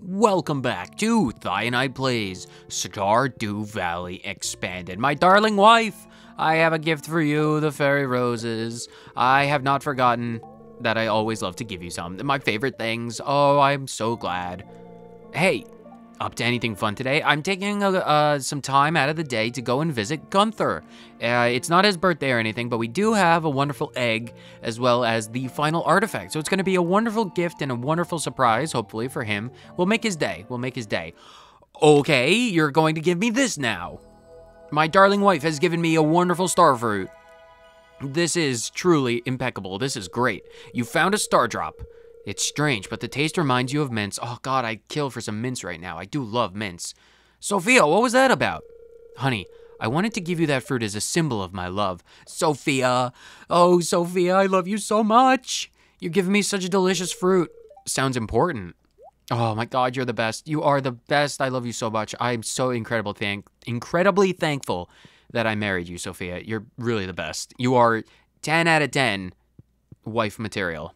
Welcome back to Thionite Plays Stardew Valley Expanded. My darling wife, I have a gift for you, the fairy roses. I have not forgotten that I always love to give you some. My favorite things. Oh, I'm so glad. Hey, up to anything fun today? I'm taking some time out of the day to go and visit Gunther. It's not his birthday or anything, but we do have a wonderful egg as well as the final artifact. So it's going to be a wonderful gift and a wonderful surprise, hopefully, for him. We'll make his day. We'll make his day. Okay, you're going to give me this now. My darling wife has given me a wonderful starfruit. This is truly impeccable. This is great. You found a star drop. It's strange, but the taste reminds you of mints. Oh God, I'd kill for some mints right now. I do love mints. Sophia, what was that about? Honey, I wanted to give you that fruit as a symbol of my love. Sophia, oh Sophia, I love you so much. You're giving me such a delicious fruit. Sounds important. Oh my God, you're the best. You are the best. I love you so much. I'm so incredibly thankful that I married you, Sophia. You're really the best. You are 10 out of 10 wife material.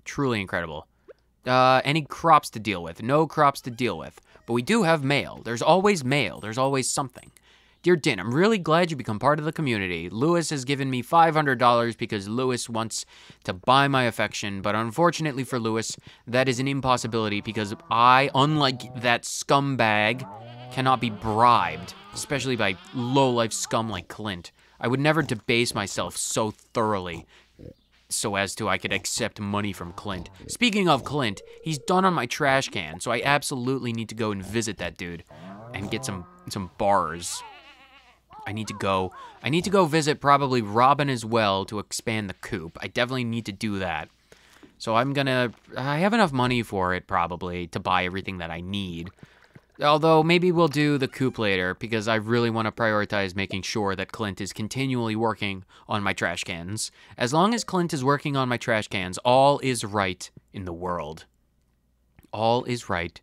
Truly incredible. Any crops to deal with? No crops to deal with. But we do have mail. There's always mail. There's always something. Dear Din, I'm really glad you become part of the community. Lewis has given me $500 because Lewis wants to buy my affection. But unfortunately for Lewis, that is an impossibility because I, unlike that scumbag, cannot be bribed. Especially by low-life scum like Clint. I would never debase myself so thoroughly so as to I could accept money from Clint. Speaking of Clint, he's done on my trash can, so I absolutely need to go and visit that dude and get some bars. I need to go visit probably Robin as well to expand the coop. I definitely need to do that. So I have enough money for it probably to buy everything that I need. Although, maybe we'll do the coop later, because I really want to prioritize making sure that Clint is continually working on my trash cans. As long as Clint is working on my trash cans, all is right in the world. All is right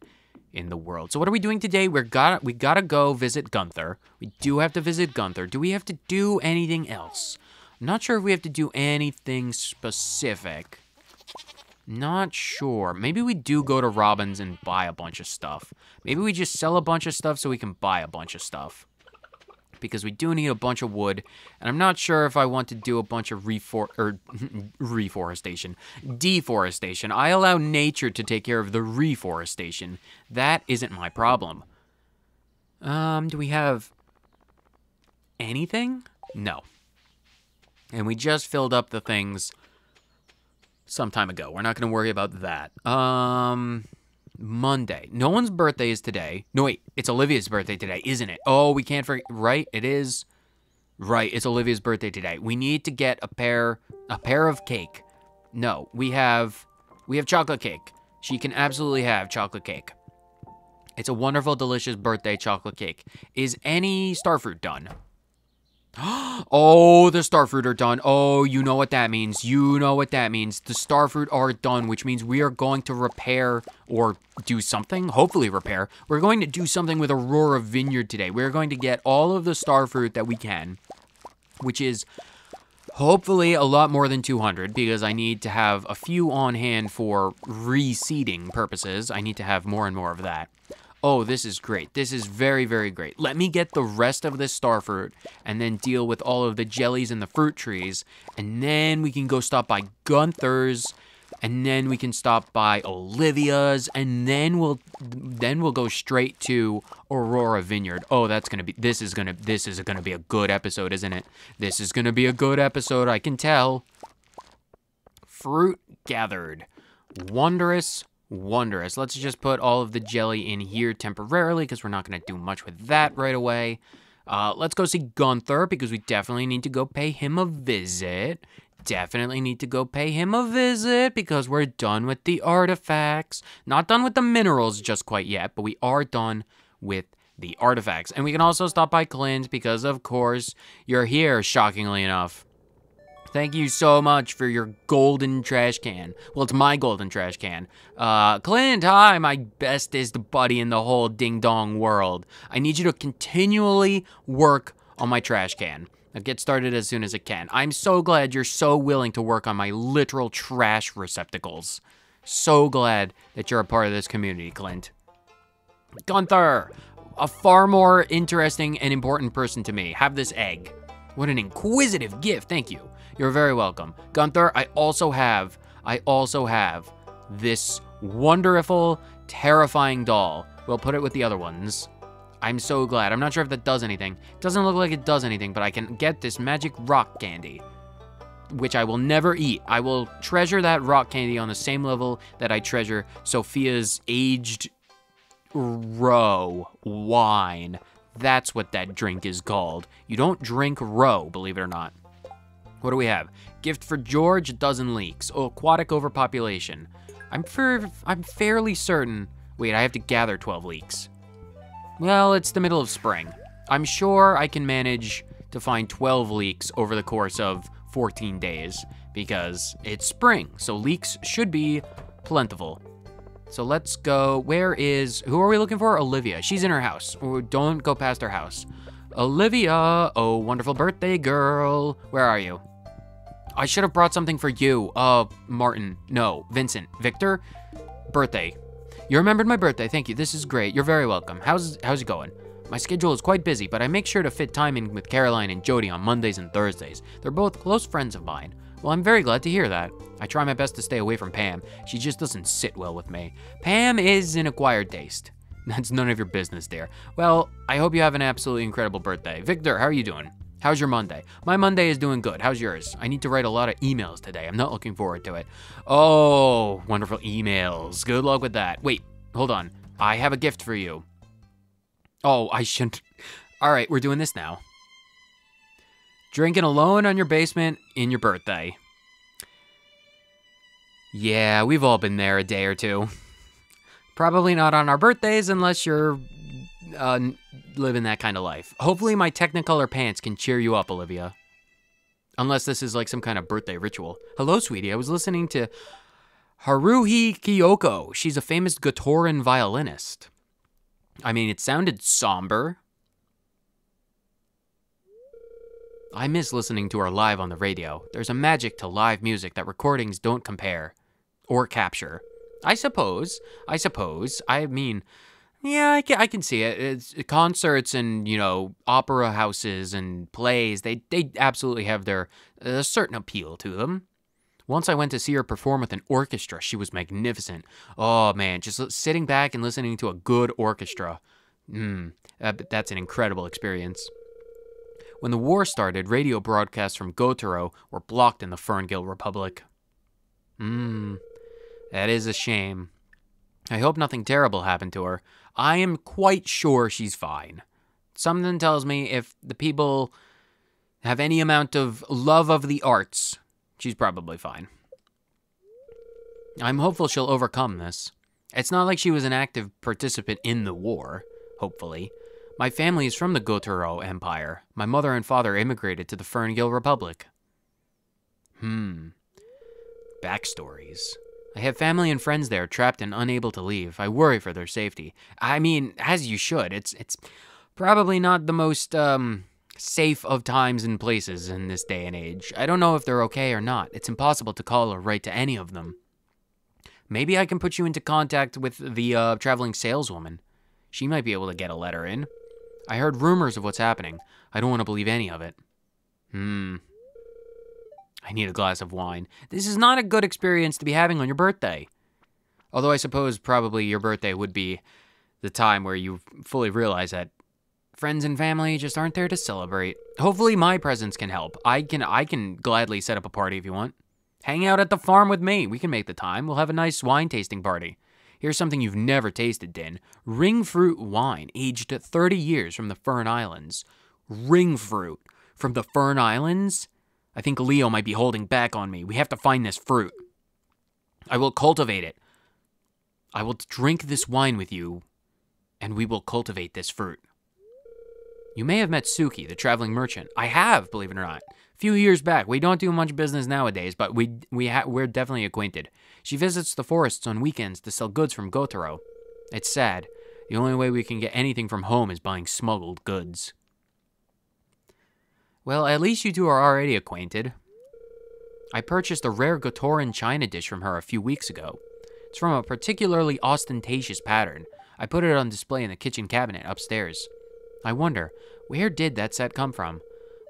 in the world. So what are we doing today? We gotta go visit Gunther. We do have to visit Gunther. Do we have to do anything else? I'm not sure if we have to do anything specific. Not sure. Maybe we do go to Robin's and buy a bunch of stuff. Maybe we just sell a bunch of stuff so we can buy a bunch of stuff. Because we do need a bunch of wood. And I'm not sure if I want to do a bunch of deforestation. I allow nature to take care of the reforestation. That isn't my problem. Do we have anything? No. And we just filled up the things some time ago. We're not going to worry about that. Monday. No one's birthday is today. No, wait. It's Olivia's birthday today, isn't it? Oh, we can't forget. Right, it is. Right, it's Olivia's birthday today. We need to get a pair of cake. No, we have chocolate cake. She can absolutely have chocolate cake. It's a wonderful, delicious birthday chocolate cake. Is any starfruit done? Oh, the starfruit are done. Oh, you know what that means. You know what that means. The starfruit are done, which means we are going to repair or do something. Hopefully repair. We're going to do something with Aurora Vineyard today. We're going to get all of the starfruit that we can, which is hopefully a lot more than 200 because I need to have a few on hand for reseeding purposes. I need to have more and more of that. Oh, this is great. This is very, very great. Let me get the rest of this starfruit and then deal with all of the jellies and the fruit trees. And then we can go stop by Gunther's. And then we can stop by Olivia's. And then we'll go straight to Aurora Vineyard. Oh, this is gonna be a good episode, isn't it? This is gonna be a good episode, I can tell. Fruit gathered. Wondrous. Wondrous. Let's just put all of the jelly in here temporarily because we're not going to do much with that right away. Let's go see Gunther because we definitely need to go pay him a visit. Definitely need to go pay him a visit because we're done with the artifacts. Not done with the minerals just quite yet, but we are done with the artifacts. And we can also stop by Clint because, of course, you're here, shockingly enough. Thank you so much for your golden trash can. Well, it's my golden trash can. Clint, hi, my bestest buddy in the whole ding-dong world. I need you to continually work on my trash can. I'll get started as soon as I can. I'm so glad you're so willing to work on my literal trash receptacles. So glad that you're a part of this community, Clint. Gunther, a far more interesting and important person to me. Have this egg. What an inquisitive gift. Thank you. You're very welcome. Gunther, I also have this wonderful, terrifying doll. We'll put it with the other ones. I'm so glad. I'm not sure if that does anything. It doesn't look like it does anything, but I can get this magic rock candy, which I will never eat. I will treasure that rock candy on the same level that I treasure Sophia's aged roe wine. That's what that drink is called. You don't drink roe, believe it or not. What do we have? Gift for George, a dozen leeks. Oh, aquatic overpopulation. I'm fairly certain. Wait, I have to gather 12 leeks. Well, it's the middle of spring. I'm sure I can manage to find 12 leeks over the course of 14 days because it's spring, so leeks should be plentiful. So let's go. Who are we looking for? Olivia. She's in her house. Don't go past her house. Olivia, oh, wonderful birthday girl. Where are you? I should have brought something for you. Martin. No, Vincent. Victor? Birthday. You remembered my birthday. Thank you. This is great. You're very welcome. How's it going? My schedule is quite busy, but I make sure to fit time in with Caroline and Jody on Mondays and Thursdays. They're both close friends of mine. Well, I'm very glad to hear that. I try my best to stay away from Pam. She just doesn't sit well with me. Pam is an acquired taste. That's none of your business, dear. Well, I hope you have an absolutely incredible birthday. Victor, how are you doing? How's your Monday? My Monday is doing good. How's yours? I need to write a lot of emails today. I'm not looking forward to it. Oh, wonderful emails. Good luck with that. Wait, hold on. I have a gift for you. Oh, I shouldn't. All right, we're doing this now. Drinking alone on your basement in your birthday. Yeah, we've all been there a day or two. Probably not on our birthdays unless you're living that kind of life. Hopefully my Technicolor pants can cheer you up, Olivia. Unless this is like some kind of birthday ritual. Hello, sweetie. I was listening to Haruhi Kiyoko. She's a famous Gatoran violinist. I mean, it sounded somber. I miss listening to her live on the radio. There's a magic to live music that recordings don't compare or capture. I suppose. I mean, yeah, I can see it. It's concerts and, opera houses and plays. They absolutely have a certain appeal to them. Once I went to see her perform with an orchestra. She was magnificent. Oh, man, just sitting back and listening to a good orchestra. That's an incredible experience. When the war started, radio broadcasts from Gotaro were blocked in the Ferngill Republic. That is a shame. I hope nothing terrible happened to her. I am quite sure she's fine. Something tells me if the people have any amount of love of the arts, she's probably fine. I'm hopeful she'll overcome this. It's not like she was an active participant in the war, hopefully. My family is from the Gotaro Empire. My mother and father immigrated to the Ferngill Republic. Backstories. I have family and friends there, trapped and unable to leave. I worry for their safety. I mean, as you should. It's probably not the most, safe of times and places in this day and age. I don't know if they're okay or not. It's impossible to call or write to any of them. Maybe I can put you into contact with the, traveling saleswoman. She might be able to get a letter in. I heard rumors of what's happening. I don't want to believe any of it. I need a glass of wine. This is not a good experience to be having on your birthday. Although I suppose probably your birthday would be the time where you fully realize that friends and family just aren't there to celebrate. Hopefully my presence can help. I can gladly set up a party if you want. Hang out at the farm with me. We can make the time. We'll have a nice wine tasting party. Here's something you've never tasted, Din. Ring fruit wine, aged 30 years from the Fern Islands. Ring fruit from the Fern Islands? I think Leo might be holding back on me. We have to find this fruit. I will cultivate it. I will drink this wine with you, and we will cultivate this fruit. You may have met Suki, the traveling merchant. I have, believe it or not. A few years back. We don't do much business nowadays, but we're definitely acquainted. She visits the forests on weekends to sell goods from Gotaro. It's sad. The only way we can get anything from home is buying smuggled goods. Well, at least you two are already acquainted. I purchased a rare Gotoran china dish from her a few weeks ago. It's from a particularly ostentatious pattern. I put it on display in the kitchen cabinet upstairs. I wonder, where did that set come from?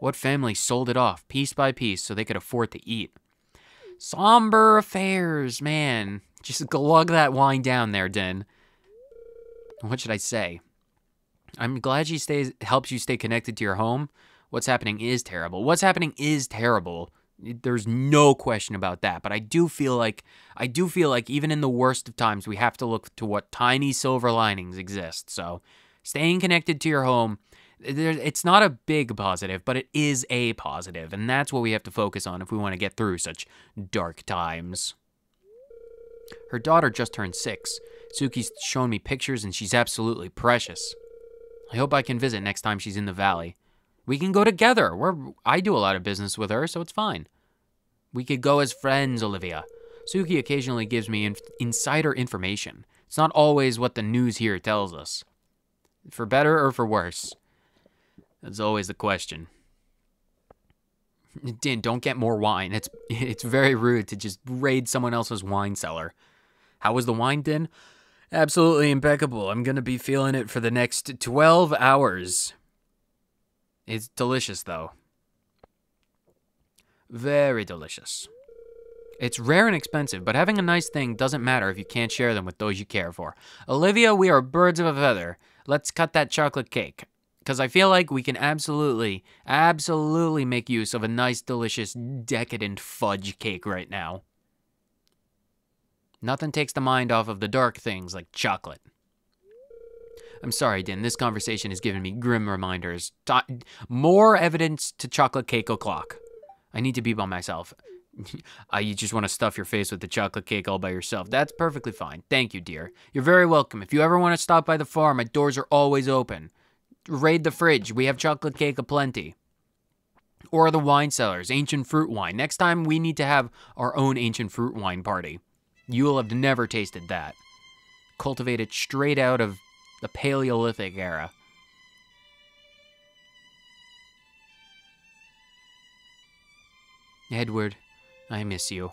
What family sold it off, piece by piece, so they could afford to eat? Somber affairs, man. Just glug that wine down there, Din. What should I say? I'm glad she helps you stay connected to your home. What's happening is terrible. What's happening is terrible. There's no question about that. But I do feel like even in the worst of times, we have to look to what tiny silver linings exist. So staying connected to your home, it's not a big positive, but it is a positive. And that's what we have to focus on if we want to get through such dark times. Her daughter just turned 6. Suki's shown me pictures and she's absolutely precious. I hope I can visit next time she's in the valley. We can go together. I do a lot of business with her, so it's fine. We could go as friends, Olivia. Suki occasionally gives me insider information. It's not always what the news here tells us. For better or for worse? That's always the question. Din, don't get more wine. It's very rude to just raid someone else's wine cellar. How was the wine, Din? Absolutely impeccable. I'm going to be feeling it for the next 12 hours. It's delicious, though. Very delicious. It's rare and expensive, but having a nice thing doesn't matter if you can't share them with those you care for. Olivia, we are birds of a feather. Let's cut that chocolate cake. Because I feel like we can absolutely make use of a nice, delicious, decadent fudge cake right now. Nothing takes the mind off of the dark things like chocolate. I'm sorry, Din. This conversation has given me grim reminders. More evidence to chocolate cake o'clock. I need to be by myself. You just want to stuff your face with the chocolate cake all by yourself. That's perfectly fine. Thank you, dear. You're very welcome. If you ever want to stop by the farm, my doors are always open. Raid the fridge. We have chocolate cake aplenty. Or the wine cellars, ancient fruit wine. Next time, we need to have our own ancient fruit wine party. You will have never tasted that. Cultivated straight out of the Paleolithic era. Edward, I miss you.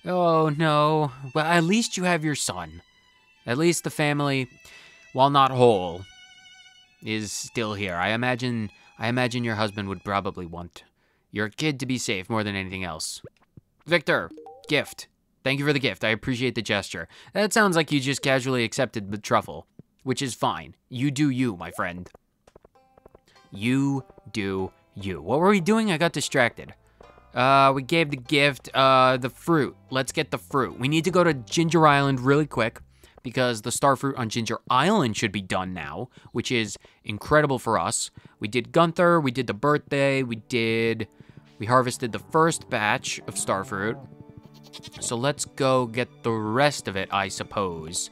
Oh, no. Well, at least you have your son. At least the family, while not whole, is still here. I imagine your husband would probably want your kid to be safe more than anything else. Victor, gift. Thank you for the gift. I appreciate the gesture. That sounds like you just casually accepted the truffle, which is fine. You do you, my friend. You do you. What were we doing? I got distracted. We gave the gift, the fruit. Let's get the fruit. We need to go to Ginger Island really quick because the Starfruit on Ginger Island should be done now, which is incredible for us. We did Gunther, we did the birthday, we harvested the first batch of Starfruit. So let's go get the rest of it, I suppose.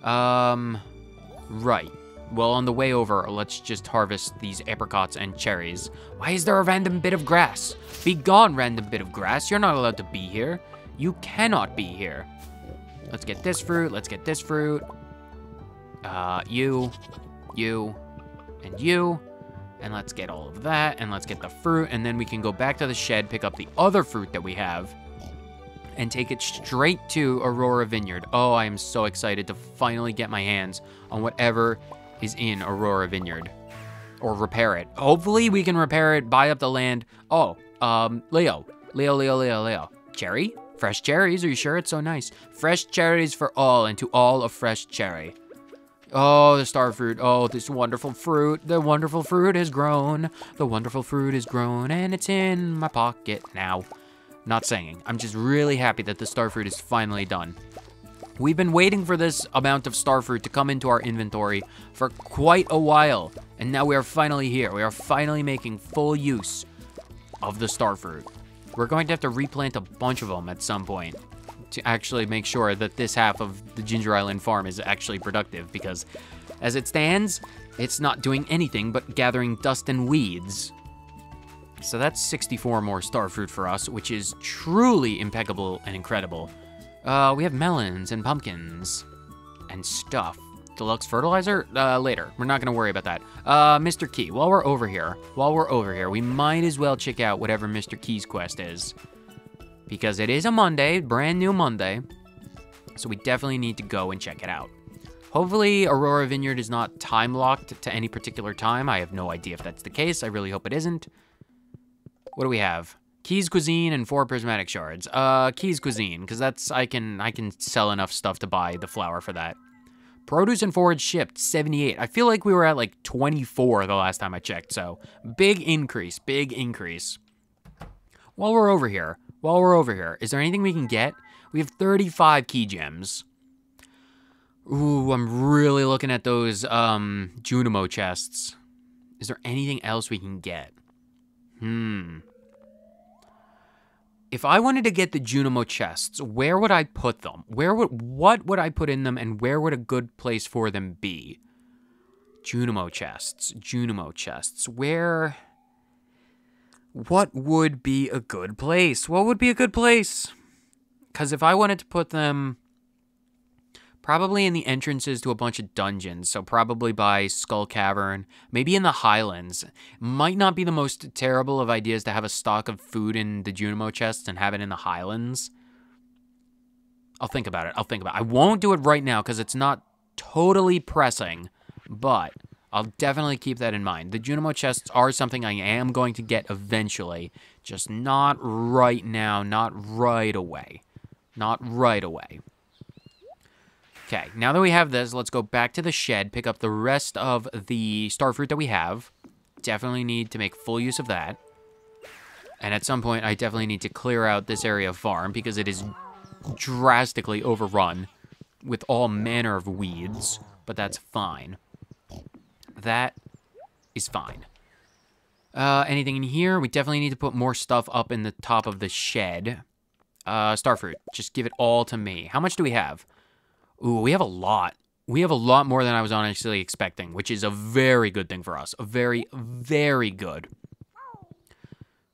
Right. Well, on the way over, let's just harvest these apricots and cherries. Why is there a random bit of grass? Be gone, random bit of grass. You're not allowed to be here. You cannot be here. Let's get this fruit. Let's get this fruit. You, and you. And let's get all of that. And let's get the fruit. And then we can go back to the shed, pick up the other fruit that we have, and take it straight to Aurora Vineyard. Oh, I am so excited to finally get my hands on whatever is in Aurora Vineyard. Or repair it. Hopefully we can repair it, buy up the land. Oh, Leo. Cherry? Fresh cherries, are you sure? It's so nice. Fresh cherries for all, and to all a fresh cherry. Oh, the starfruit. Oh, this wonderful fruit. The wonderful fruit has grown. The wonderful fruit has grown, and it's in my pocket now. Not singing. I'm just really happy that the starfruit is finally done. We've been waiting for this amount of starfruit to come into our inventory for quite a while, and now we are finally here. We are finally making full use of the starfruit. We're going to have to replant a bunch of them at some point to actually make sure that this half of the Ginger Island farm is actually productive, because as it stands, it's not doing anything but gathering dust and weeds. So that's 64 more starfruit for us, which is truly impeccable and incredible. We have melons and pumpkins and stuff. Deluxe fertilizer? Later. We're not gonna worry about that. Mr. Key, while we're over here, we might as well check out whatever Mr. Key's quest is. Because it is a Monday, brand new Monday. So we definitely need to go and check it out. Hopefully, Aurora Vineyard is not time-locked to any particular time. I have no idea if that's the case. I really hope it isn't. What do we have? Keys Cuisine and 4 prismatic shards. Keys Cuisine, because that's I can sell enough stuff to buy the flour for that. Produce and forage shipped, 78. I feel like we were at like 24 the last time I checked, so big increase, big increase. While we're over here, is there anything we can get? We have 35 key gems. Ooh, I'm really looking at those Junimo chests. Is there anything else we can get? If I wanted to get the Junimo chests, where would I put them? What would I put in them, and where would a good place for them be? Junimo chests. Where? What would be a good place? What would be a good place? Because if I wanted to put them probably in the entrances to a bunch of dungeons, so probably by Skull Cavern, maybe in the Highlands. Might not be the most terrible of ideas to have a stock of food in the Junimo chests and have it in the Highlands. I'll think about it. I won't do it right now because it's not totally pressing, but I'll definitely keep that in mind. The Junimo chests are something I am going to get eventually, just not right now, not right away. Okay, now that we have this, let's go back to the shed, pick up the rest of the starfruit that we have. Definitely need to make full use of that. And at some point, I definitely need to clear out this area of farm because it is drastically overrun with all manner of weeds, but that's fine. That is fine. Anything in here? We definitely need to put more stuff up in the top of the shed. Starfruit, just give it all to me. How much do we have? Ooh, we have a lot. We have a lot more than I was honestly expecting, which is a very good thing for us. A very, very good.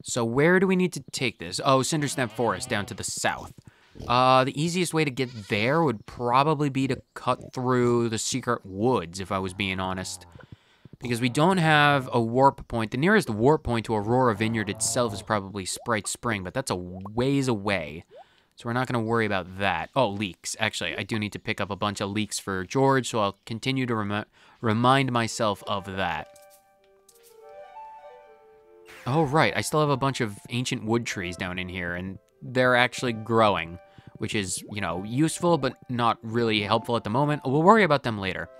So where do we need to take this? Oh, Cindersnap Forest down to the south. The easiest way to get there would probably be to cut through the secret woods, if I was being honest. Because we don't have a warp point. The nearest warp point to Aurora Vineyard itself is probably Sprite Spring, but that's a ways away. So we're not going to worry about that. Oh, leeks. Actually, I do need to pick up a bunch of leeks for George, so I'll continue to remind myself of that. Oh, right. I still have a bunch of ancient wood trees down in here, and they're actually growing, which is, you know, useful, but not really helpful at the moment. We'll worry about them later.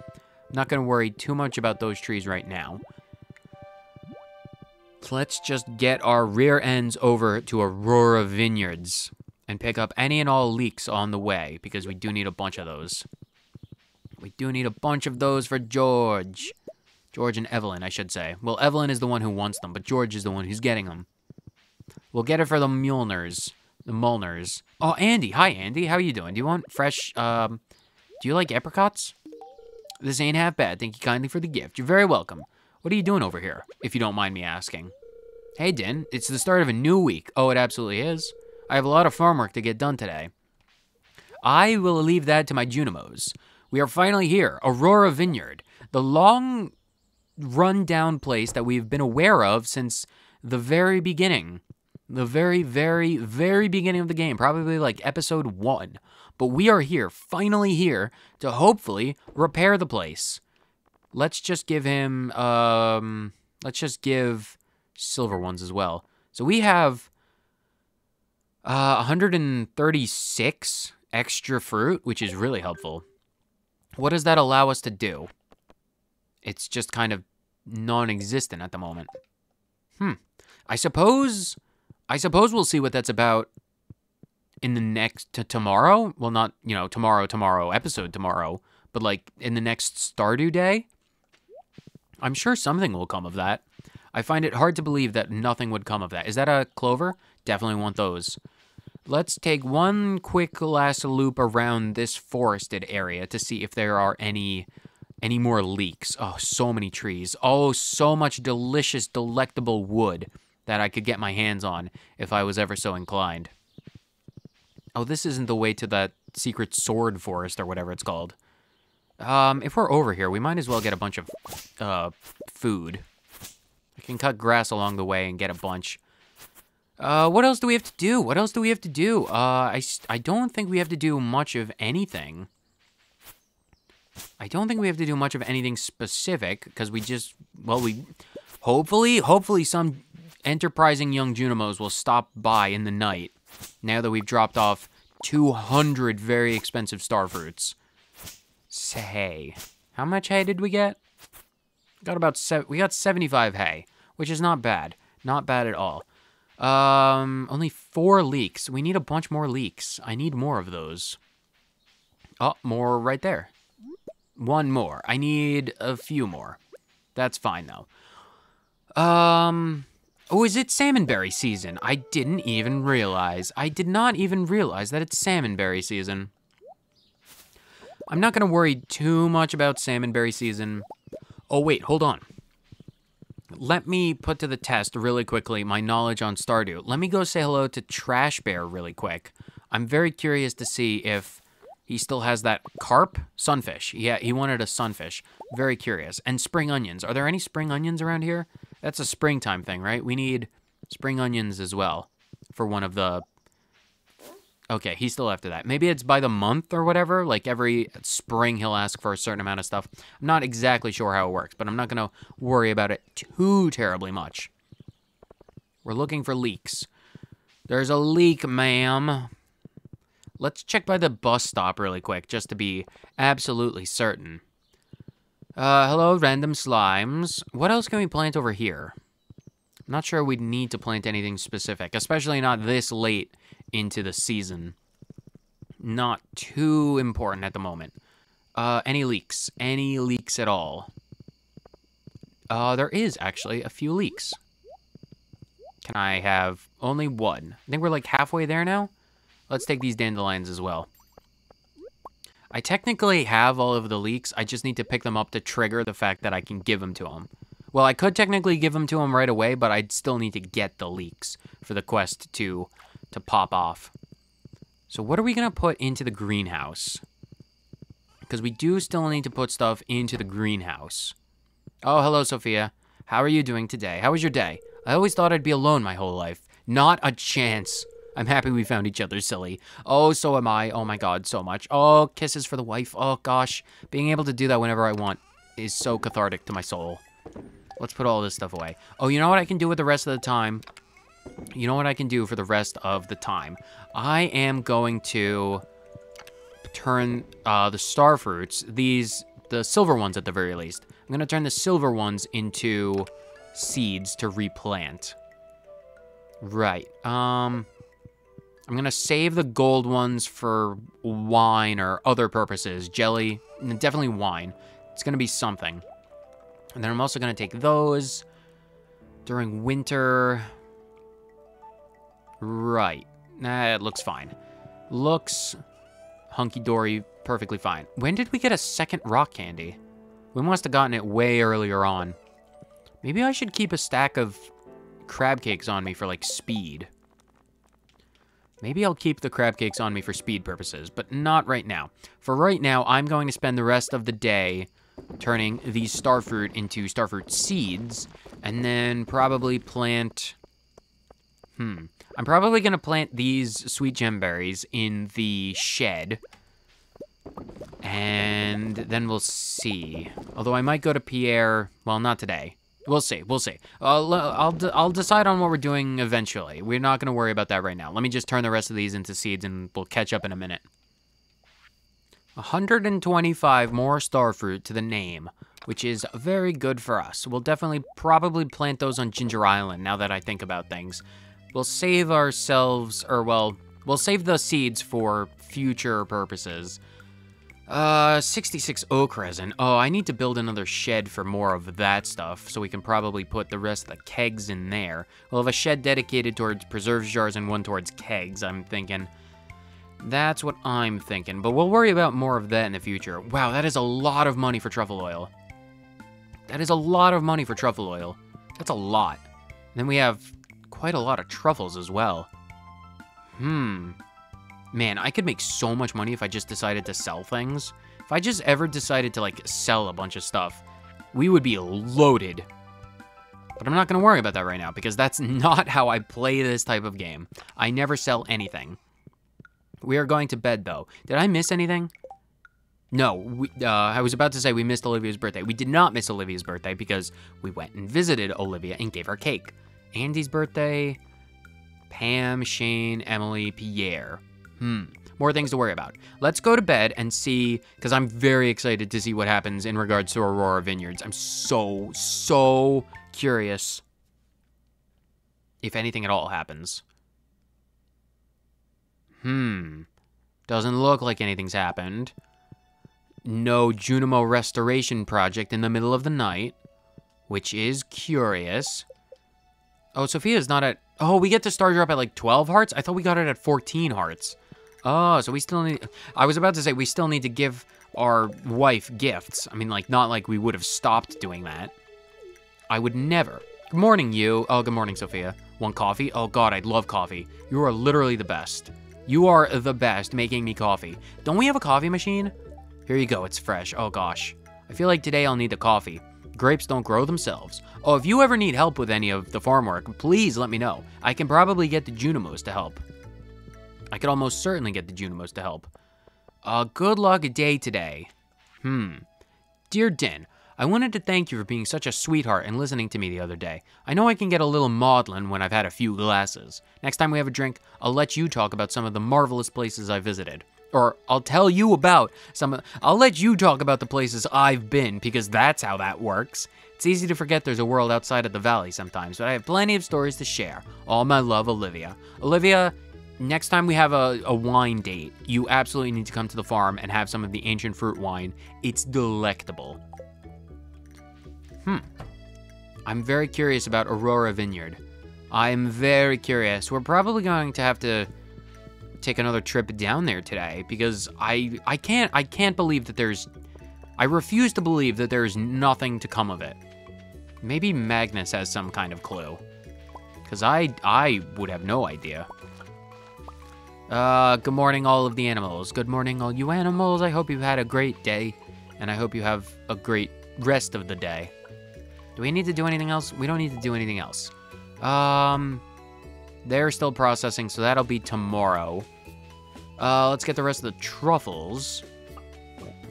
I'm not going to worry too much about those trees right now. Let's just get our rear ends over to Aurora Vineyards and pick up any and all leeks on the way, because we do need a bunch of those. We do need a bunch of those for George. George and Evelyn, I should say. Well, Evelyn is the one who wants them, but George is the one who's getting them. We'll get it for the Mulners. The Mulners. Oh, Andy. Hi, Andy. How are you doing? Do you want fresh, do you like apricots? This ain't half bad. Thank you kindly for the gift. You're very welcome. What are you doing over here, if you don't mind me asking? Hey, Din. It's the start of a new week. Oh, it absolutely is. I have a lot of farm work to get done today. I will leave that to my Junimos. We are finally here. Aurora Vineyard. The long run-down place that we've been aware of since the very beginning. The very, very, very beginning of the game. Probably like episode 1. But we are here, finally here, to hopefully repair the place. Let's just give him, let's just give silver ones as well. So we have 136 extra fruit, which is really helpful. What does that allow us to do? It's just kind of non-existent at the moment. I suppose we'll see what that's about in the next tomorrow. Well, not, you know, tomorrow, episode tomorrow, but like in the next Stardew day. I'm sure something will come of that. I find it hard to believe that nothing would come of that. Is that a clover? Definitely want those. Let's take one quick last loop around this forested area to see if there are any more leeks. Oh, so many trees. Oh, so much delicious, delectable wood that I could get my hands on if I was ever so inclined. Oh, this isn't the way to that secret sword forest or whatever it's called. If we're over here, we might as well get a bunch of food. I can cut grass along the way and get a bunch. What else do we have to do? What else do we have to do? I don't think we have to do much of anything. I don't think we have to do much of anything specific, because we just, well, hopefully some enterprising young Junimos will stop by in the night, now that we've dropped off 200 very expensive Starfruits. Hay. How much hay did we get? We got 75 hay, which is not bad. Not bad at all. Only 4 leeks. We need a bunch more leeks. I need more of those. Oh, more right there. 1 more. I need a few more. That's fine, though. Oh, is it salmonberry season? I didn't even realize. I did not even realize that it's salmonberry season. I'm not going to worry too much about salmonberry season. Oh, wait, hold on. Let me put to the test really quickly my knowledge on Stardew. Let me go say hello to Trash Bear really quick. I'm very curious to see if he still has that carp? Sunfish. Yeah, he wanted a sunfish. Very curious. And spring onions. Are there any spring onions around here? That's a springtime thing, right? We need spring onions as well for one of the... Okay, he's still after that. Maybe it's by the month or whatever. Like every spring he'll ask for a certain amount of stuff. I'm not exactly sure how it works, but I'm not going to worry about it too terribly much. We're looking for leaks. There's a leak, ma'am. Let's check by the bus stop really quick, just to be absolutely certain. Hello, random slimes. What else can we plant over here? I'm not sure we'd need to plant anything specific, especially not this late into the season. Not too important at the moment. Any leaks? Any leaks at all? There is actually a few leaks. Can I have only 1? I think we're like halfway there now. Let's take these dandelions as well. I technically have all of the leeks. I just need to pick them up to trigger the fact that I can give them to him. Well, I could technically give them to him right away, but I'd still need to get the leeks for the quest to pop off. So what are we going to put into the greenhouse? Because we do still need to put stuff into the greenhouse. Oh, hello, Sophia. How are you doing today? How was your day? I always thought I'd be alone my whole life. Not a chance. I'm happy we found each other, silly. Oh, so am I. Oh my god, so much. Oh, kisses for the wife. Oh gosh. Being able to do that whenever I want is so cathartic to my soul. Let's put all this stuff away. Oh, you know what I can do with the rest of the time? You know what I can do for the rest of the time? I am going to turn the starfruits, the silver ones at the very least. I'm going to turn the silver ones into seeds to replant. Right. I'm going to save the gold ones for wine or other purposes. Jelly, definitely wine. It's going to be something. And then I'm also going to take those during winter. Right. Nah, it looks fine. Looks hunky-dory, perfectly fine. When did we get a second rock candy? We must have gotten it way earlier on. Maybe I should keep a stack of crab cakes on me for, like, speed. Maybe I'll keep the crab cakes on me for speed purposes, but not right now. For right now, I'm going to spend the rest of the day turning these starfruit into starfruit seeds, and then probably plant... I'm probably going to plant these sweet gemberries in the shed, and then we'll see. Although I might go to Pierre, well, not today. We'll see, we'll see. I'll decide on what we're doing eventually. We're not going to worry about that right now. Let me just turn the rest of these into seeds, and we'll catch up in a minute. 125 more starfruit to the name, which is very good for us. We'll definitely probably plant those on Ginger Island, now that I think about things. We'll save ourselves, or well, we'll save the seeds for future purposes. 66 oak resin. Oh, I need to build another shed for more of that stuff, so we can probably put the rest of the kegs in there. We'll have a shed dedicated towards preserves jars and one towards kegs, I'm thinking. That's what I'm thinking, but we'll worry about more of that in the future. Wow, that is a lot of money for truffle oil. That is a lot of money for truffle oil. That's a lot. And then we have quite a lot of truffles as well. Man, I could make so much money if I just decided to sell things. If I just ever decided to, like, sell a bunch of stuff, we would be loaded. But I'm not going to worry about that right now because that's not how I play this type of game. I never sell anything. We are going to bed, though. Did I miss anything? No, I was about to say we missed Olivia's birthday. We did not miss Olivia's birthday because we went and visited Olivia and gave her cake. Andy's birthday, Pam, Shane, Emily, Pierre. More things to worry about. Let's go to bed and see, because I'm very excited to see what happens in regards to Aurora Vineyards. I'm so curious if anything at all happens. Doesn't look like anything's happened. No Junimo restoration project in the middle of the night, which is curious. Oh, Sophia's not at... Oh, we get to start her up at like 12 hearts? I thought we got it at 14 hearts. Oh, so we still need... I was about to say we still need to give our wife gifts. I mean, like, not like we would have stopped doing that. I would never. Good morning, you. Oh, good morning, Sophia. Want coffee? Oh, God, I'd love coffee. You are literally the best. You are the best making me coffee. Don't we have a coffee machine? Here you go, it's fresh. Oh, gosh. I feel like today I'll need the coffee. Grapes don't grow themselves. Oh, if you ever need help with any of the farm work, please let me know. I can probably get the Junimos to help. I could almost certainly get the Junimos to help. Good luck day today. Dear Din, I wanted to thank you for being such a sweetheart and listening to me the other day. I know I can get a little maudlin when I've had a few glasses. Next time we have a drink, I'll let you talk about some of the marvelous places I visited. Or I'll tell you about I'll let you talk about the places I've been, because that's how that works. It's easy to forget there's a world outside of the valley sometimes, but I have plenty of stories to share. All my love, Olivia. Olivia, next time we have a wine date, you absolutely need to come to the farm and have some of the ancient fruit wine. It's delectable. I'm very curious about Aurora Vineyard. I'm very curious. We're probably going to have to take another trip down there today because I can't believe that I refuse to believe that there's nothing to come of it. Maybe Magnus has some kind of clue, because I would have no idea. Good morning, all of the animals. Good morning, all you animals. I hope you've had a great day, and I hope you have a great rest of the day. Do we need to do anything else? We don't need to do anything else. They're still processing, so that'll be tomorrow. Let's get the rest of the truffles.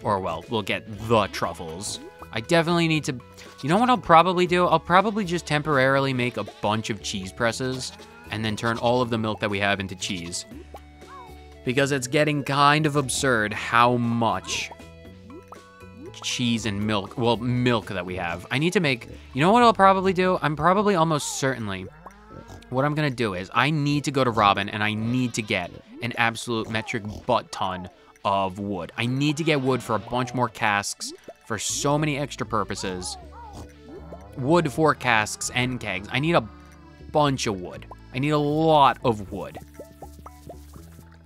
Or, well, we'll get the truffles. I definitely need to... You know what I'll probably do? I'll probably just temporarily make a bunch of cheese presses and then turn all of the milk that we have into cheese. Because it's getting kind of absurd how much cheese and milk, well, milk that we have. I need to make... You know what I'll probably do? I'm probably almost certainly... What I'm gonna do is I need to go to Robin and I need to get an absolute metric butt ton of wood. I need to get wood for a bunch more casks for so many extra purposes. Wood for casks and kegs. I need a bunch of wood. I need a lot of wood.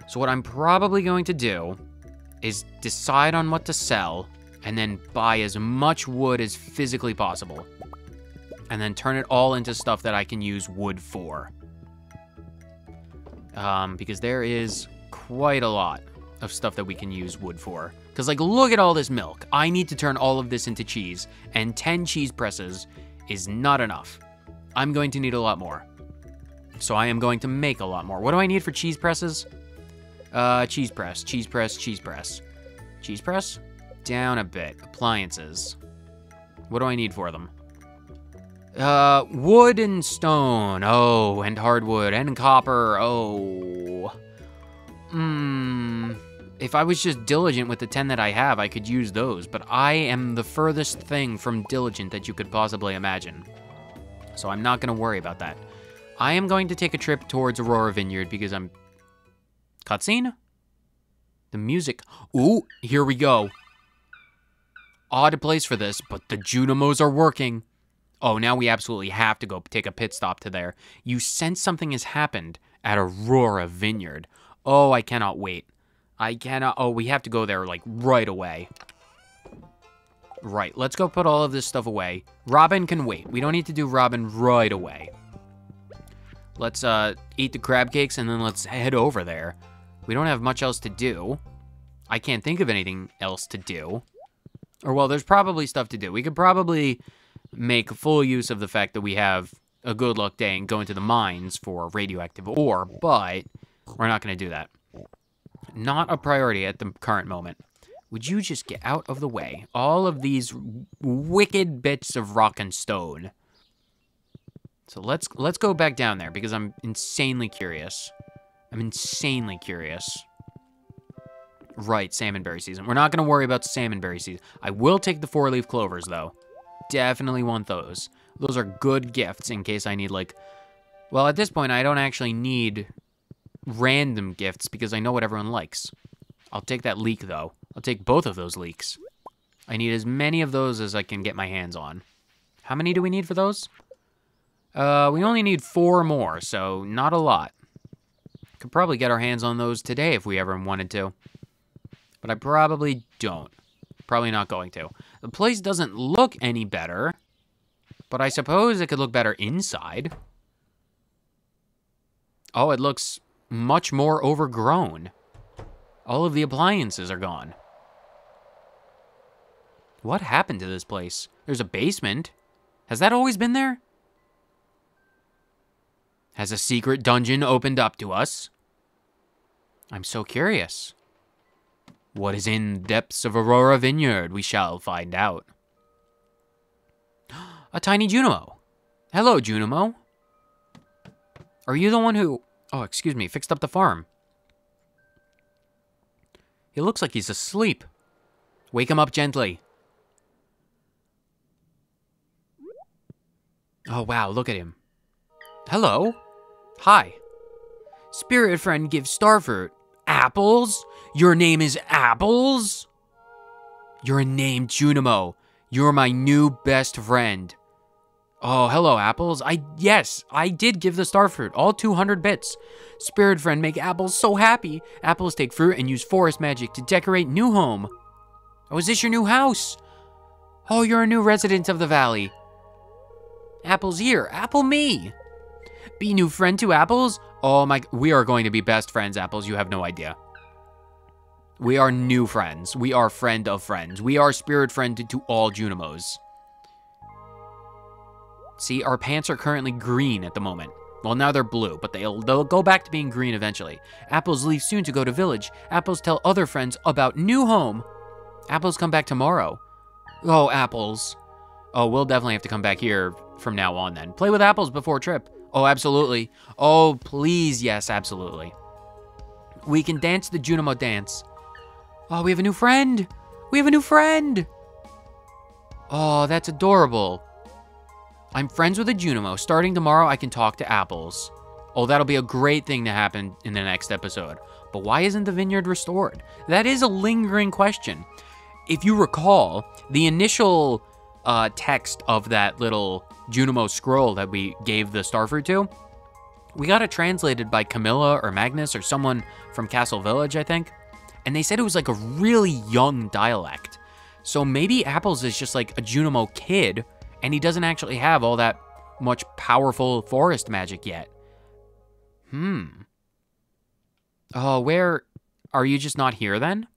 So what I'm probably going to do is decide on what to sell and then buy as much wood as physically possible. And then turn it all into stuff that I can use wood for. Because there is quite a lot of stuff that we can use wood for. Because, like, look at all this milk. I need to turn all of this into cheese. And 10 cheese presses is not enough. I'm going to need a lot more. So I am going to make a lot more. What do I need for cheese presses? Cheese press, cheese press, cheese press. Cheese press? Down a bit. Appliances. What do I need for them? Wood and stone. Oh, and hardwood and copper. Oh. If I was just diligent with the 10 that I have, I could use those, but I am the furthest thing from diligent that you could possibly imagine. So I'm not gonna worry about that. I am going to take a trip towards Aurora Vineyard because I'm... Cutscene? The music. Ooh, here we go. Odd place for this, but the Junimos are working. Oh, now we absolutely have to go take a pit stop to there. You sense something has happened at Aurora Vineyard. Oh, I cannot wait. I cannot... Oh, we have to go there, like, right away. Right, let's go put all of this stuff away. Robin can wait. We don't need to do Robin right away. Let's, eat the crab cakes, and then let's head over there. We don't have much else to do. I can't think of anything else to do. Or, well, there's probably stuff to do. We could probably... make full use of the fact that we have a good luck day and go into the mines for radioactive ore, but we're not going to do that. Not a priority at the current moment. Would you just get out of the way? All of these wicked bits of rock and stone. So let's go back down there because I'm insanely curious. I'm insanely curious. Right, salmonberry season. We're not going to worry about salmonberry season. I will take the 4-leaf clovers, though. Definitely want those. Those are good gifts in case I need, like... Well, at this point, I don't actually need random gifts because I know what everyone likes. I'll take that leek, though. I'll take both of those leeks. I need as many of those as I can get my hands on. How many do we need for those? We only need 4 more, so not a lot. Could probably get our hands on those today if we ever wanted to. But I probably don't. Probably not going to. The place doesn't look any better, but I suppose it could look better inside. Oh, it looks much more overgrown. All of the appliances are gone. What happened to this place? There's a basement. Has that always been there? Has a secret dungeon opened up to us? I'm so curious. What is in the depths of Aurora Vineyard? We shall find out. A tiny Junimo. Hello, Junimo. Are you the one who... Oh, excuse me, fixed up the farm? He looks like he's asleep. Wake him up gently. Oh, wow, look at him. Hello. Hi. Spirit friend gives Starfruit. Apples? Your name is Apples? You're named Junimo. You're my new best friend. Oh, hello, Apples. Yes, I did give the Starfruit, all 200 bits. Spirit friend make Apples so happy. Apples take fruit and use forest magic to decorate new home. Oh, is this your new house? Oh, you're a new resident of the valley. Apples here, Apple me. Be new friend to Apples? Oh my, we are going to be best friends, Apples. You have no idea. We are new friends. We are friend of friends. We are spirit friend to all Junimos. See, our pants are currently green at the moment. Well, now they're blue, but they'll go back to being green eventually. Apples leave soon to go to village. Apples tell other friends about new home. Apples come back tomorrow. Oh, Apples. Oh, we'll definitely have to come back here from now on then. Play with Apples before trip. Oh, absolutely. Oh, please, yes, absolutely. We can dance the Junimo dance. Oh, we have a new friend. We have a new friend. Oh, that's adorable. I'm friends with a Junimo. Starting tomorrow, I can talk to Apples. Oh, that'll be a great thing to happen in the next episode. But why isn't the vineyard restored? That is a lingering question. If you recall, the initial text of that little Junimo scroll that we gave the Starfruit to, we got it translated by Camilla or Magnus or someone from Castle Village, I think. And they said it was like a really young dialect. So maybe Apples is just like a Junimo kid, and he doesn't actually have all that much powerful forest magic yet. Oh, where... Are you just not here then?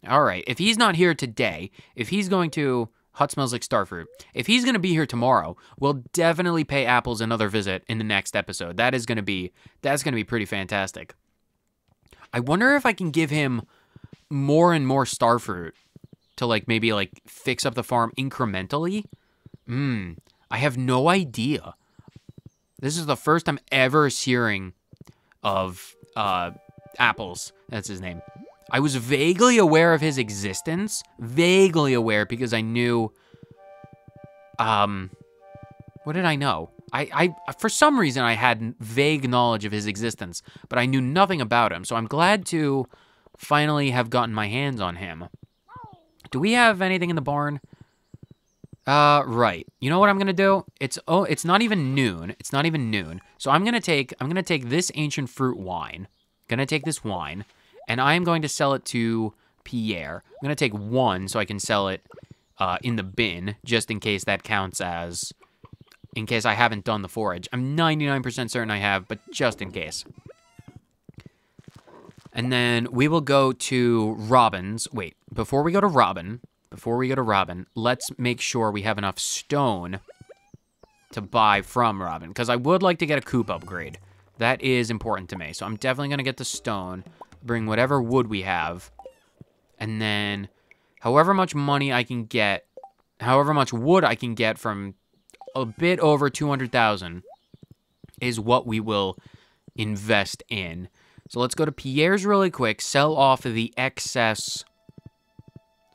Alright, if he's not here today, if he's going to... Hut smells like Starfruit. If he's going to be here tomorrow, we'll definitely pay Apples another visit in the next episode. That's going to be pretty fantastic. I wonder if I can give him more and more Starfruit to like maybe like fix up the farm incrementally. I have no idea. This is the first I'm ever hearing of Apples. That's his name. I was vaguely aware of his existence. Vaguely aware because I knew... What did I know? I for some reason, I had vague knowledge of his existence, but I knew nothing about him. So I'm glad to finally have gotten my hands on him. Do we have anything in the barn? Right. You know what I'm gonna do? It's not even noon. It's not even noon. So I'm gonna take this ancient fruit wine. Gonna take this wine. And I'm going to sell it to Pierre. I'm going to take one so I can sell it in the bin, just in case that counts as, in case I haven't done the forage. I'm 99% certain I have, but just in case. And then we will go to Robin's. Wait, before we go to Robin, before we go to Robin, let's make sure we have enough stone to buy from Robin, because I would like to get a coop upgrade. That is important to me, so I'm definitely going to get the stone, bring whatever wood we have, and then however much money I can get, however much wood I can get from a bit over 200,000 is what we will invest in. So let's go to Pierre's really quick, sell off the excess.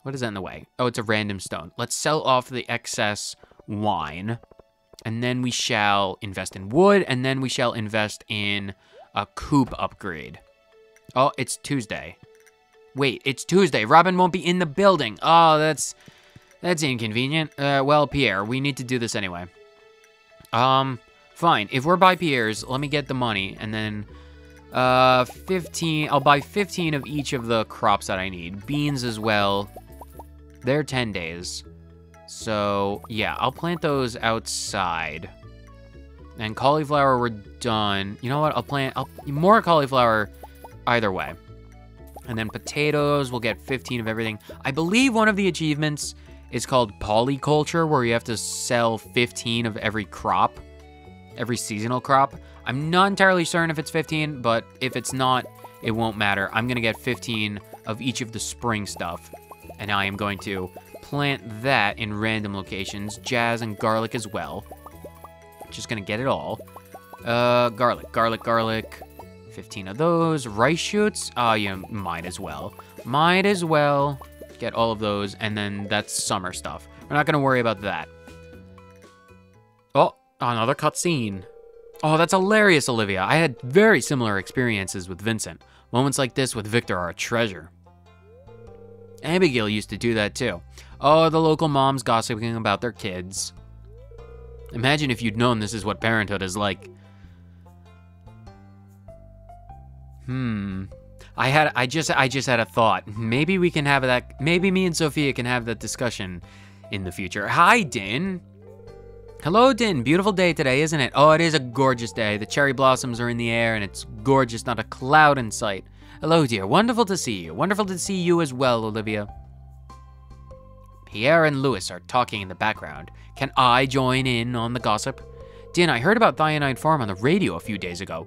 What is that in the way? Oh, it's a random stone. Let's sell off the excess wine. And then we shall invest in wood, and then we shall invest in a coop upgrade. Oh, it's Tuesday. Wait, it's Tuesday. Robin won't be in the building. Oh, that's inconvenient. Well, Pierre, we need to do this anyway. Fine. If we're by Pierre's, let me get the money, and then 15. I'll buy 15 of each of the crops that I need. Beans as well. They're 10 days. So, yeah, I'll plant those outside. And cauliflower, we're done. You know what? I'll plant more cauliflower either way. And then potatoes, we'll get 15 of everything. I believe one of the achievements is called polyculture, where you have to sell 15 of every crop, every seasonal crop. I'm not entirely certain if it's 15, but if it's not, it won't matter. I'm going to get 15 of each of the spring stuff. And I am going to plant that in random locations, jazz and garlic as well. Just gonna get it all. Garlic. 15 of those. Rice shoots. Oh, yeah, might as well. Get all of those, and then that's summer stuff. We're not gonna worry about that. Oh, another cutscene. Oh, that's hilarious, Olivia. I had very similar experiences with Vincent. Moments like this with Victor are a treasure. Abigail used to do that too. Oh, the local moms gossiping about their kids. Imagine if you'd known this is what parenthood is like. I just had a thought. Maybe we can have that. Maybe me and Sophia can have that discussion in the future. Hi, Din. Hello, Din. Beautiful day today, isn't it? Oh, it is a gorgeous day. The cherry blossoms are in the air, and it's gorgeous. Not a cloud in sight. Hello, dear. Wonderful to see you. Wonderful to see you as well, Olivia. Pierre and Louis are talking in the background. Can I join in on the gossip? Din, I heard about Thionite Farm on the radio a few days ago.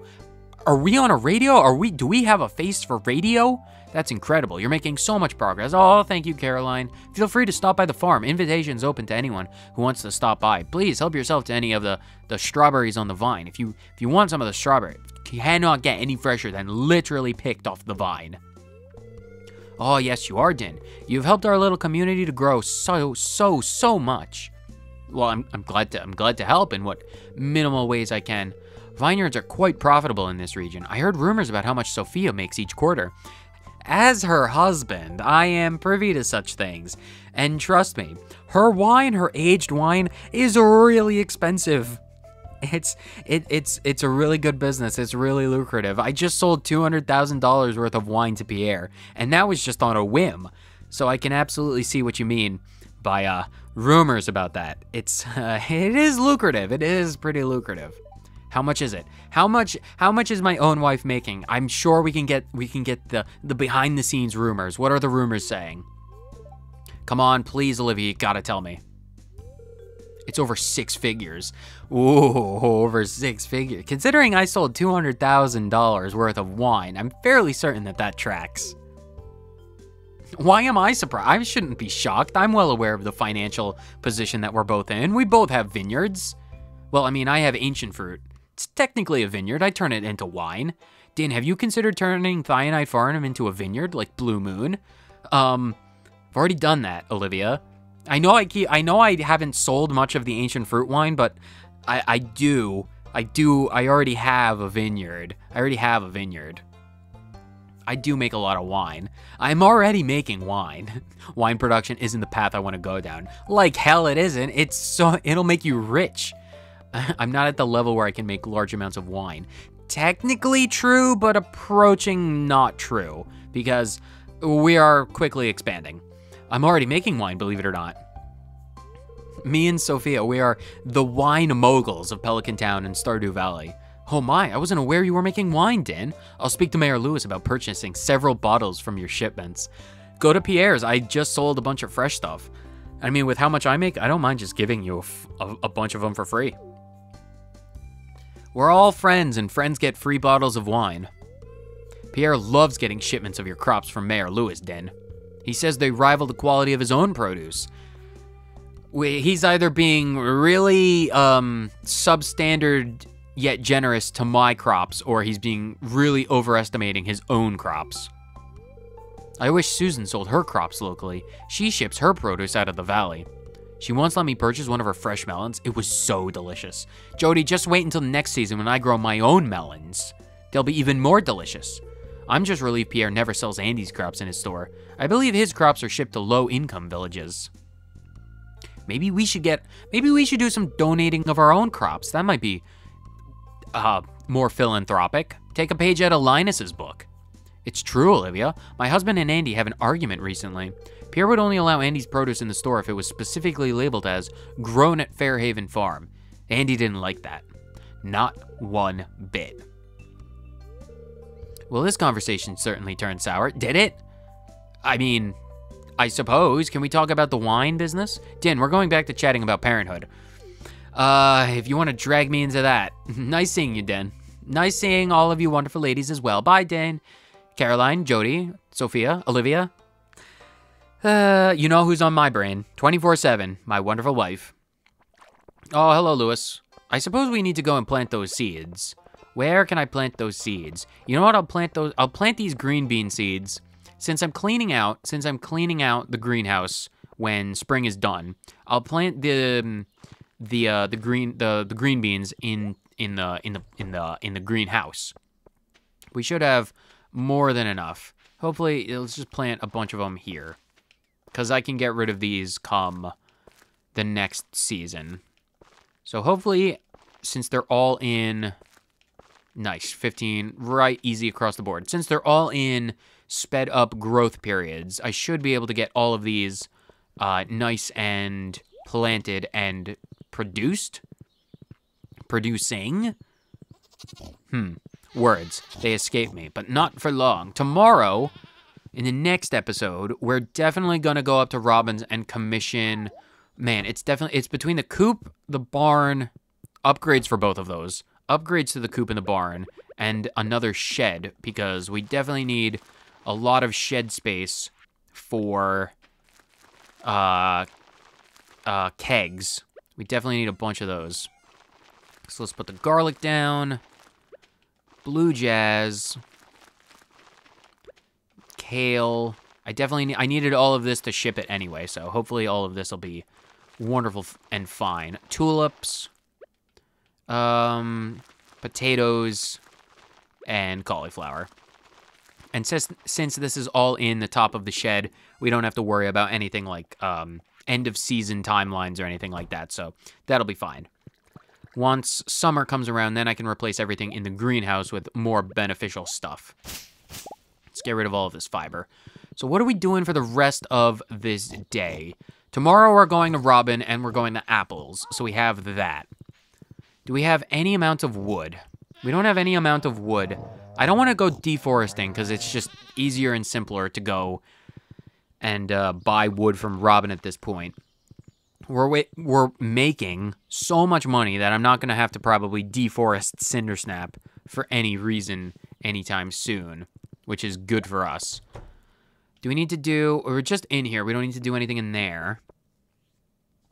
Are we on a radio? Do we have a face for radio? That's incredible. You're making so much progress. Oh, thank you, Caroline. Feel free to stop by the farm. Invitation's open to anyone who wants to stop by. Please help yourself to any of the strawberries on the vine. If you want some of the strawberry, cannot get any fresher than literally picked off the vine. Oh, yes, you are, Din. You've helped our little community to grow so much. Well, I'm glad to help in what minimal ways I can. Vineyards are quite profitable in this region. I heard rumors about how much Sophia makes each quarter. As her husband, I am privy to such things. And trust me, her aged wine, is really expensive. It's a really good business. It's really lucrative. I just sold $200,000 worth of wine to Pierre, and that was just on a whim. So I can absolutely see what you mean by rumors about that. It is lucrative. It is pretty lucrative. How much is it? How much is my own wife making? I'm sure we can get the behind the scenes rumors. What are the rumors saying? Come on, please, Olivia, you gotta tell me. It's over 6 figures. Ooh, over 6 figures. Considering I sold $200,000 worth of wine, I'm fairly certain that tracks. Why am I surprised? I shouldn't be shocked. I'm well aware of the financial position that we're both in. We both have vineyards. Well, I mean, I have ancient fruit. It's technically a vineyard. I turn it into wine. Din, have you considered turning Thionite Farm into a vineyard like Blue Moon? I've already done that, Olivia. I know I haven't sold much of the ancient fruit wine, but I already have a vineyard. I do make a lot of wine. I'm already making wine. Wine production isn't the path I want to go down. Like hell it isn't. It'll make you rich. I'm not at the level where I can make large amounts of wine. Technically true, but approaching not true, because we are quickly expanding. I'm already making wine, believe it or not. Me and Sophia, we are the wine moguls of Pelican Town and Stardew Valley. Oh my, I wasn't aware you were making wine, Din. I'll speak to Mayor Lewis about purchasing several bottles from your shipments. go to Pierre's. I just sold a bunch of fresh stuff. I mean, with how much I make, I don't mind just giving you a bunch of them for free. We're all friends, and friends get free bottles of wine. Pierre loves getting shipments of your crops from Mayor Lewis' den. He says they rival the quality of his own produce. He's either being really substandard yet generous to my crops, or he's being really overestimating his own crops. I wish Susan sold her crops locally. She ships her produce out of the valley. She once let me purchase one of her fresh melons. It was so delicious. Jody, just wait until next season when I grow my own melons. They'll be even more delicious. I'm just relieved Pierre never sells Andy's crops in his store. I believe his crops are shipped to low-income villages. Maybe we should do some donating of our own crops. That might be more philanthropic. Take a page out of Linus's book. It's true, Olivia. My husband and Andy have an argument recently. Pierre would only allow Andy's produce in the store if it was specifically labeled as grown at Fairhaven Farm. Andy didn't like that. Not one bit. Well, this conversation certainly turned sour. Did it? I mean, I suppose. Can we talk about the wine business? Din, we're going back to chatting about parenthood. If you want to drag me into that. Nice seeing you, Den. Nice seeing all of you wonderful ladies as well. Bye, Dan. Caroline, Jody, Sophia, Olivia. You know who's on my brain. 24/7, my wonderful wife. Oh, hello, Lewis. I suppose we need to go and plant those seeds. Where can I plant those seeds? You know what? I'll plant these green bean seeds. Since I'm cleaning out the greenhouse when spring is done, I'll plant the green beans in the greenhouse. We should have more than enough. Hopefully, let's just plant a bunch of them here, because I can get rid of these come the next season. So hopefully, since they're all in, nice, 15, right, easy across the board. Since they're all in sped up growth periods, I should be able to get all of these nice and planted and producing. Words, they escape me, but not for long. Tomorrow, in the next episode, we're definitely gonna go up to Robin's and commission, man, it's between the coop, the barn, upgrades for both of those, upgrades to the coop and the barn, and another shed, because we definitely need a lot of shed space for kegs. We definitely need a bunch of those. So let's put the garlic down, blue jazz, kale. I needed all of this to ship it anyway, so hopefully all of this will be wonderful and fine. Tulips, potatoes, and cauliflower. And since this is all in the top of the shed, we don't have to worry about anything like end of season timelines or anything like that, so that'll be fine. Once summer comes around, then I can replace everything in the greenhouse with more beneficial stuff. Let's get rid of all of this fiber. So what are we doing for the rest of this day? Tomorrow we're going to Robin and we're going to Apples, so we have that. Do we have any amount of wood? We don't have any amount of wood. I don't want to go deforesting because it's just easier and simpler to go and buy wood from Robin at this point. We're making so much money that I'm not going to have to probably deforest Cindersnap for any reason anytime soon, which is good for us. Do we need to do, we're just in here. We don't need to do anything in there.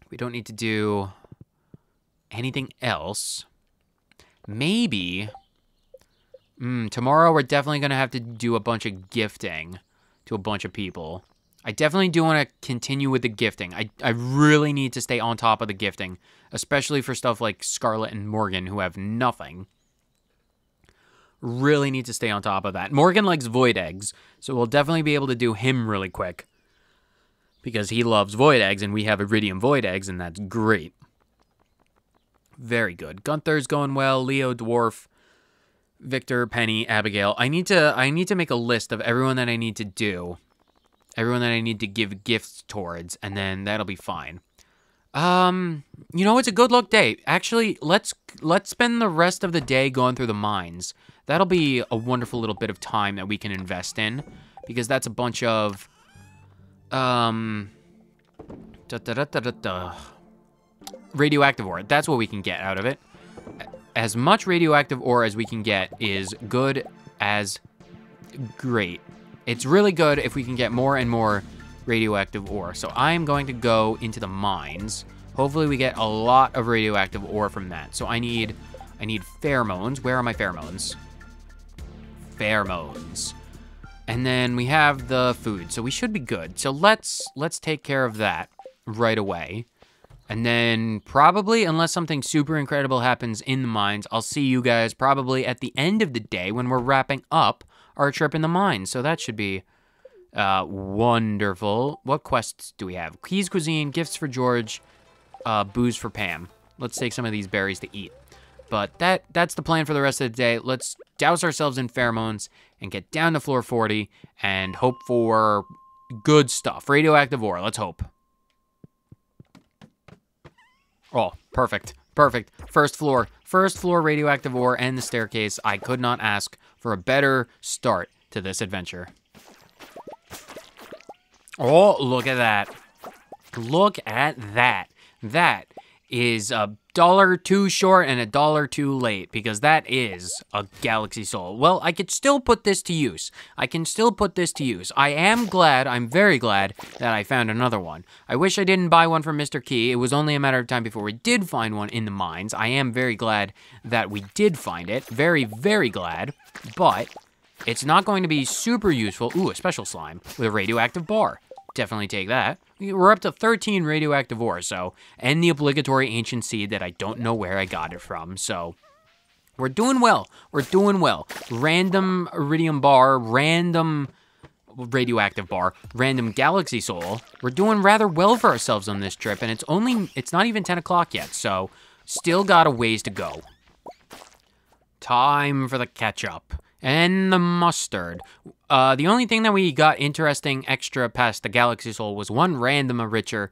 We don't need to do anything else. Maybe, tomorrow we're definitely going to have to do a bunch of gifting to a bunch of people. I definitely do want to continue with the gifting. I really need to stay on top of the gifting, especially for stuff like Scarlett and Morgan, who have nothing. Really need to stay on top of that. Morgan likes void eggs, so we'll definitely be able to do him really quick, because he loves void eggs, and we have iridium void eggs, and that's great. Very good. Gunther's going well. Leo, Dwarf, Victor, Penny, Abigail. I need to make a list of everyone that I need to do. Everyone that I need to give gifts towards, and then that'll be fine. You know, it's a good luck day. Actually, let's spend the rest of the day going through the mines. That'll be a wonderful little bit of time that we can invest in, because that's a bunch of Radioactive ore. That's what we can get out of it. As much radioactive ore as we can get is good as great. It's really good if we can get more and more radioactive ore. So I'm going to go into the mines. Hopefully we get a lot of radioactive ore from that. So I need pheromones. Where are my pheromones? Pheromones. And then we have the food, so we should be good. So let's take care of that right away. And then probably, unless something super incredible happens in the mines, I'll see you guys probably at the end of the day when we're wrapping up our trip in the mines. So that should be wonderful. What quests do we have? Keys Cuisine, Gifts for George, Booze for Pam. Let's take some of these berries to eat. But that's the plan for the rest of the day. Let's douse ourselves in pheromones and get down to floor 40 and hope for good stuff. Radioactive ore, let's hope. Oh, perfect. Perfect. First floor radioactive ore and the staircase. I could not ask for a better start to this adventure. Oh, look at that. Look at that. That is $1 too short and $1 too late, because that is a galaxy soul. Well, I could still put this to use. I am glad, I'm very glad that I found another one. I wish I didn't buy one from Mr. Key. It was only a matter of time before we did find one in the mines. I am very glad that we did find it. Very, very glad. But it's not going to be super useful. Ooh, a special slime with a radioactive bar. Definitely take that. We're up to 13 radioactive ore, so, and the obligatory ancient seed that I don't know where I got it from, so we're doing well. We're doing well. Random iridium bar, random radioactive bar, random galaxy soul. We're doing rather well for ourselves on this trip, and it's not even 10 o'clock yet, so still got a ways to go. Time for the ketchup and the mustard. The only thing that we got interesting extra past the Galaxy Soul was one random enricher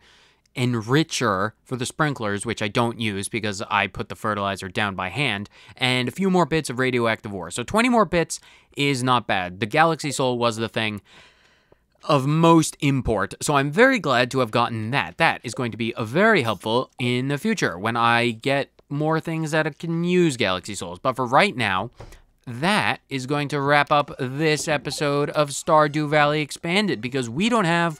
for the sprinklers, which I don't use because I put the fertilizer down by hand, and a few more bits of radioactive ore. So 20 more bits is not bad. The Galaxy Soul was the thing of most import, so I'm very glad to have gotten that. That is going to be very helpful in the future when I get more things that can use Galaxy Souls. But for right now, that is going to wrap up this episode of Stardew Valley Expanded, because we don't have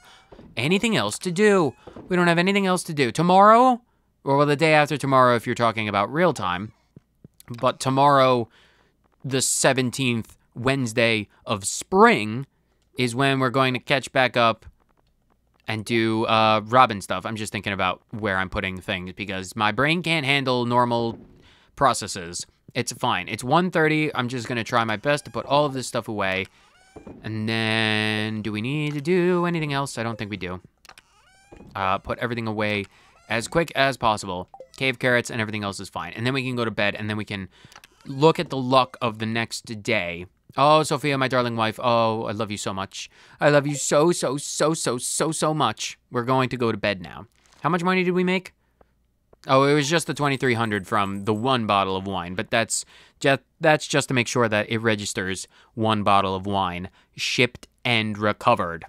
anything else to do. We don't have anything else to do. Tomorrow, or well, the day after tomorrow if you're talking about real time, but tomorrow, the 17th Wednesday of spring, is when we're going to catch back up and do Robin stuff. I'm just thinking about where I'm putting things because my brain can't handle normal processes. It's fine. It's 1:30. I'm just going to try my best to put all of this stuff away. And then, do we need to do anything else? I don't think we do. Put everything away as quick as possible. Cave carrots and everything else is fine. And then we can go to bed, and then we can look at the luck of the next day. Oh, Sophia, my darling wife. Oh, I love you so much. I love you so much. We're going to go to bed now. How much money did we make? Oh, it was just the 2,300 from the one bottle of wine, but that's just to make sure that it registers one bottle of wine shipped and recovered.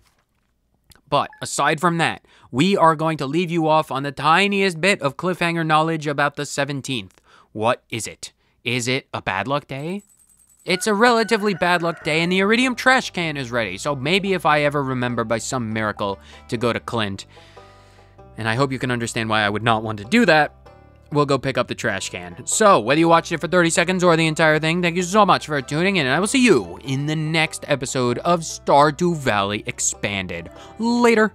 But aside from that, we are going to leave you off on the tiniest bit of cliffhanger knowledge about the 17th. What is it? Is it a bad luck day? It's a relatively bad luck day, and the iridium trash can is ready, so maybe if I ever remember by some miracle to go to Clint, and I hope you can understand why I would not want to do that, we'll go pick up the trash can. So, whether you watched it for 30 seconds or the entire thing, thank you so much for tuning in, and I will see you in the next episode of Stardew Valley Expanded. Later.